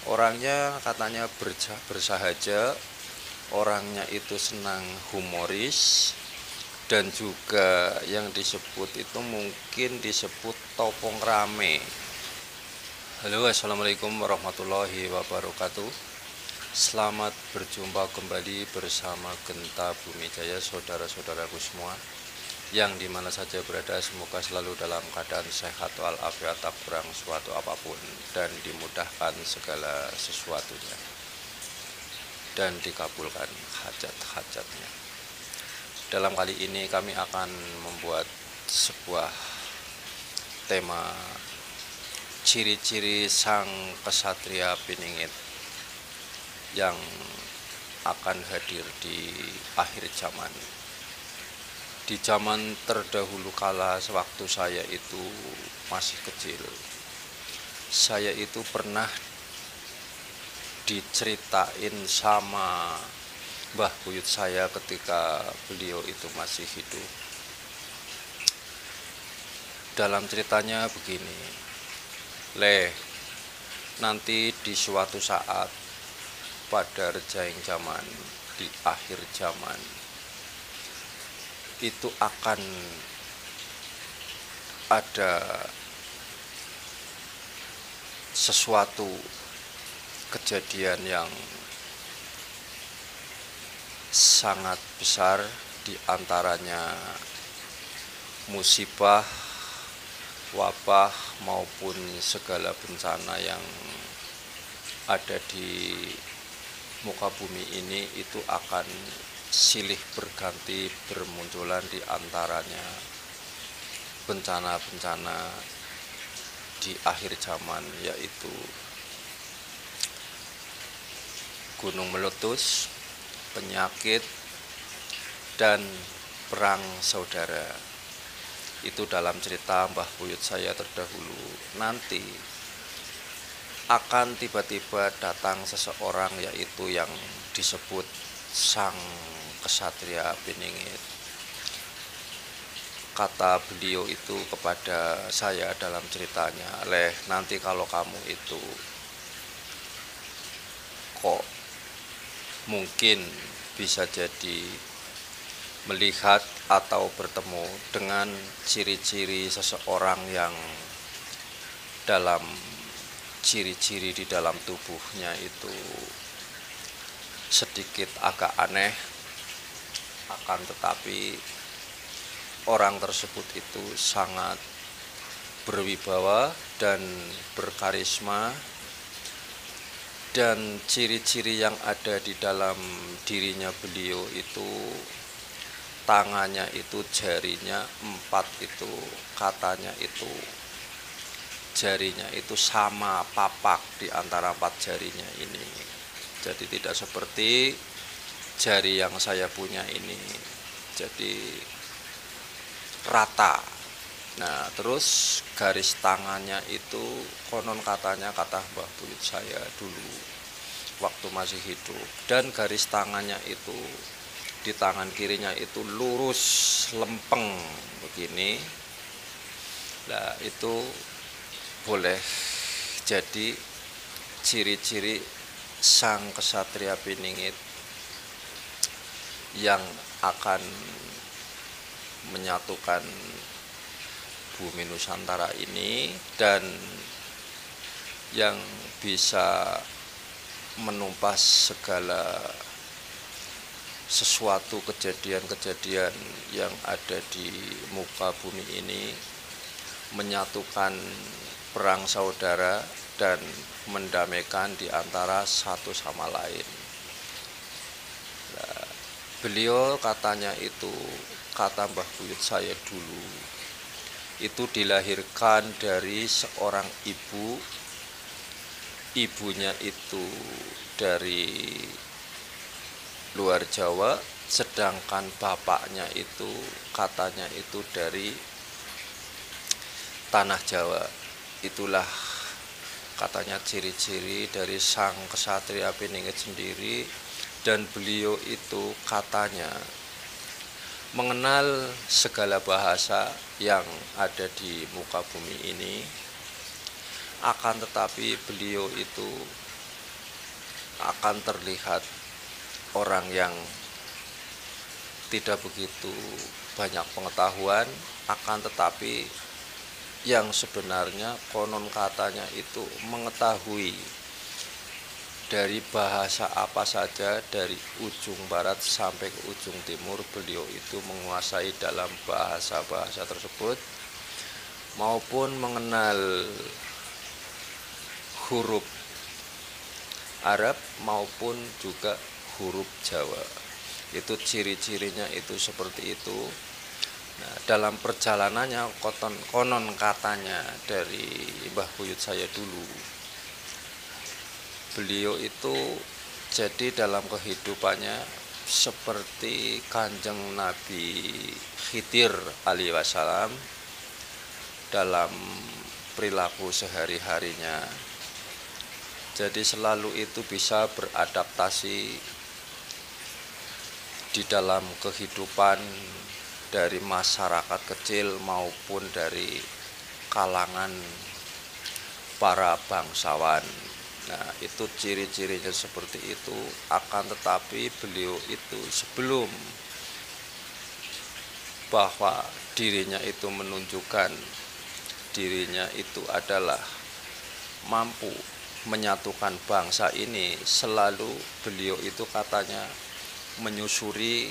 Orangnya katanya bersahaja, orangnya itu senang humoris, dan juga yang disebut itu mungkin disebut topong rame. Halo, assalamualaikum warahmatullahi wabarakatuh. Selamat berjumpa kembali bersama Genta Bumi Jaya, saudara-saudaraku semua yang dimana saja berada, semoga selalu dalam keadaan sehat walafiat, tak kurang suatu apapun, dan dimudahkan segala sesuatunya, dan dikabulkan hajat-hajatnya. Dalam kali ini kami akan membuat sebuah tema ciri-ciri sang kesatria Piningit yang akan hadir di akhir zaman. Di zaman terdahulu kala, sewaktu saya itu masih kecil, saya itu pernah diceritain sama Mbah Buyut saya ketika beliau itu masih hidup. Dalam ceritanya begini, nanti di suatu saat pada rejaing zaman, di akhir zaman, itu akan ada sesuatu kejadian yang sangat besar, di antaranya musibah, wabah, maupun segala bencana yang ada di muka bumi ini itu akan silih berganti bermunculan, di antaranya bencana-bencana di akhir zaman, yaitu gunung meletus, penyakit, dan perang saudara. Itu dalam cerita Mbah Buyut saya terdahulu. Nanti akan tiba-tiba datang seseorang, yaitu yang disebut sang kesatria Piningit. Kata beliau itu kepada saya dalam ceritanya, nanti kalau kamu itu kok mungkin bisa jadi melihat atau bertemu dengan ciri-ciri seseorang yang dalam ciri-ciri di dalam tubuhnya itu sedikit agak aneh, akan tetapi orang tersebut itu sangat berwibawa dan berkarisma, dan ciri-ciri yang ada di dalam dirinya beliau itu, tangannya itu jarinya 4 itu, katanya itu jarinya itu sama papak di antara 4 jarinya ini. Jadi tidak seperti jari yang saya punya ini, jadi rata. Nah, terus garis tangannya itu konon katanya, kata Mbah Buyut saya dulu waktu masih hidup, dan garis tangannya itu di tangan kirinya itu lurus lempeng begini. Nah, itu boleh jadi ciri-ciri sang kesatria Piningit yang akan menyatukan bumi Nusantara ini, dan yang bisa menumpas segala sesuatu kejadian-kejadian yang ada di muka bumi ini, menyatukan perang saudara dan mendamaikan di antara satu sama lain. Nah, beliau katanya itu, kata Mbah Buyut saya dulu, itu dilahirkan dari seorang ibu. Ibunya itu dari luar Jawa, sedangkan bapaknya itu katanya itu dari tanah Jawa. Itulah katanya ciri-ciri dari sang kesatria Piningit sendiri, dan beliau itu katanya mengenal segala bahasa yang ada di muka bumi ini, akan tetapi beliau itu akan terlihat orang yang tidak begitu banyak pengetahuan, akan tetapi yang sebenarnya konon katanya itu mengetahui dari bahasa apa saja, dari ujung barat sampai ke ujung timur. Beliau itu menguasai dalam bahasa-bahasa tersebut, maupun mengenal huruf Arab maupun juga huruf Jawa. Itu ciri-cirinya itu seperti itu. Nah, dalam perjalanannya konon katanya dari Mbah Buyut saya dulu, beliau itu jadi dalam kehidupannya seperti Kanjeng Nabi Khidir alaihi wasallam dalam perilaku sehari-harinya. Jadi selalu itu bisa beradaptasi di dalam kehidupan dari masyarakat kecil maupun dari kalangan para bangsawan. Nah, itu ciri-cirinya seperti itu. Akan tetapi beliau itu sebelum bahwa dirinya itu menunjukkan dirinya itu adalah mampu menyatukan bangsa ini, selalu beliau itu katanya menyusuri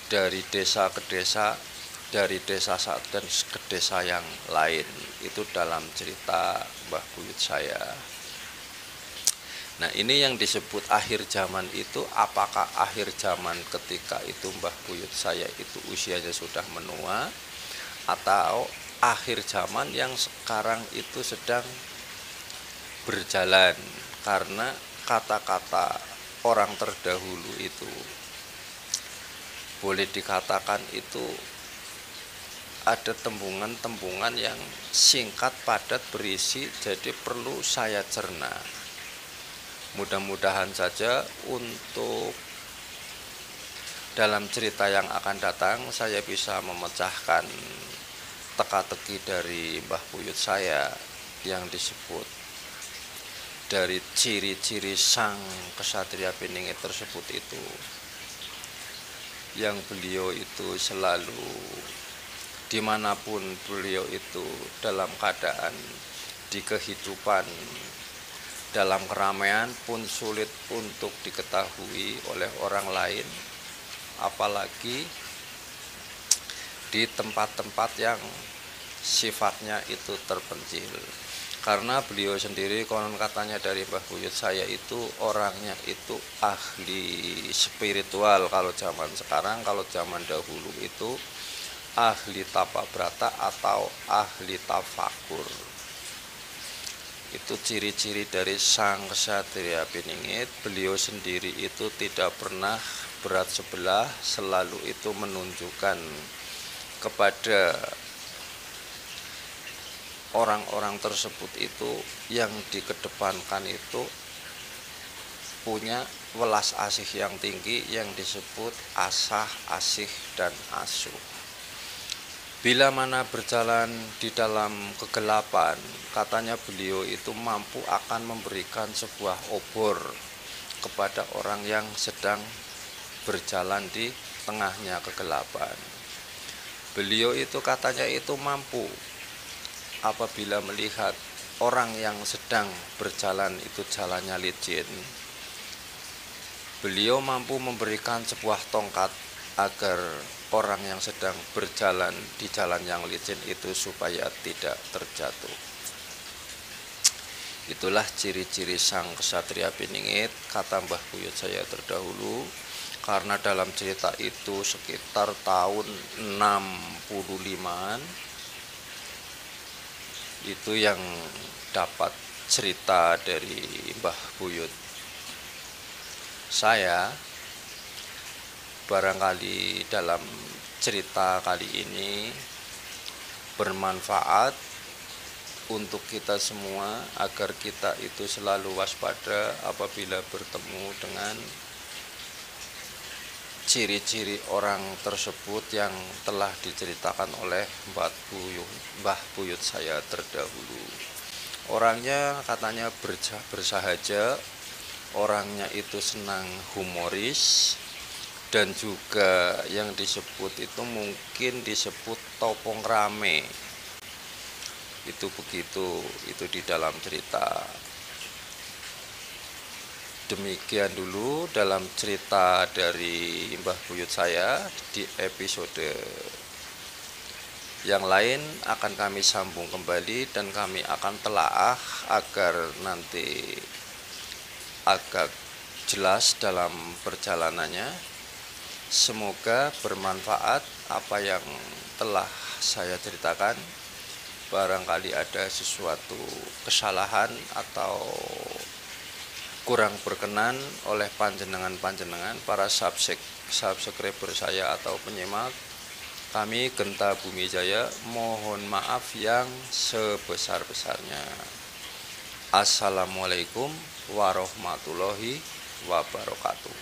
dari desa ke desa, dari desa dan ke desa yang lain. Itu dalam cerita Mbah Buyut saya. Nah, ini yang disebut akhir zaman itu. Apakah akhir zaman ketika itu Mbah Buyut saya itu usianya sudah menua, atau akhir zaman yang sekarang itu sedang berjalan? Karena kata-kata orang terdahulu itu boleh dikatakan itu ada tembungan-tembungan yang singkat, padat, berisi, jadi perlu saya cerna. Mudah-mudahan saja untuk dalam cerita yang akan datang saya bisa memecahkan teka-teki dari Mbah Buyut saya yang disebut dari ciri-ciri sang kesatria Piningit tersebut itu, yang beliau itu selalu dimanapun beliau itu dalam keadaan di kehidupan dalam keramaian pun sulit untuk diketahui oleh orang lain, apalagi di tempat-tempat yang sifatnya itu terpencil. Karena beliau sendiri konon katanya dari Mbah Buyut saya itu orangnya itu ahli spiritual kalau zaman sekarang. Kalau zaman dahulu itu ahli tapa brata atau ahli tafakur. Itu ciri-ciri dari sang kesatria Piningit. Beliau sendiri itu tidak pernah berat sebelah, selalu itu menunjukkan kepada orang-orang tersebut itu yang dikedepankan itu punya welas asih yang tinggi, yang disebut asah, asih, dan asuh. Bila mana berjalan di dalam kegelapan, katanya beliau itu mampu akan memberikan sebuah obor kepada orang yang sedang berjalan di tengahnya kegelapan. Beliau itu katanya itu mampu apabila melihat orang yang sedang berjalan itu jalannya licin, beliau mampu memberikan sebuah tongkat agar orang yang sedang berjalan di jalan yang licin itu supaya tidak terjatuh. Itulah ciri-ciri sang kesatria Piningit, kata Mbah Buyut saya terdahulu. Karena dalam cerita itu sekitar tahun 65-an itu yang dapat cerita dari Mbah Buyut saya. Barangkali dalam cerita kali ini bermanfaat untuk kita semua, agar kita itu selalu waspada apabila bertemu dengan ciri-ciri orang tersebut yang telah diceritakan oleh Mbah Buyut saya terdahulu. Orangnya katanya bersahaja, orangnya itu senang humoris, dan juga yang disebut itu mungkin disebut topong rame. Itu begitu, itu di dalam cerita. Demikian dulu dalam cerita dari Mbah Buyut saya. Di episode yang lain akan kami sambung kembali dan kami akan telaah agar nanti agak jelas dalam perjalanannya. Semoga bermanfaat apa yang telah saya ceritakan. Barangkali ada sesuatu kesalahan atau kurang berkenan oleh panjenengan para subscriber saya atau penyimak, kami Genta Bumi Jaya mohon maaf yang sebesar-besarnya. Assalamualaikum warahmatullahi wabarakatuh.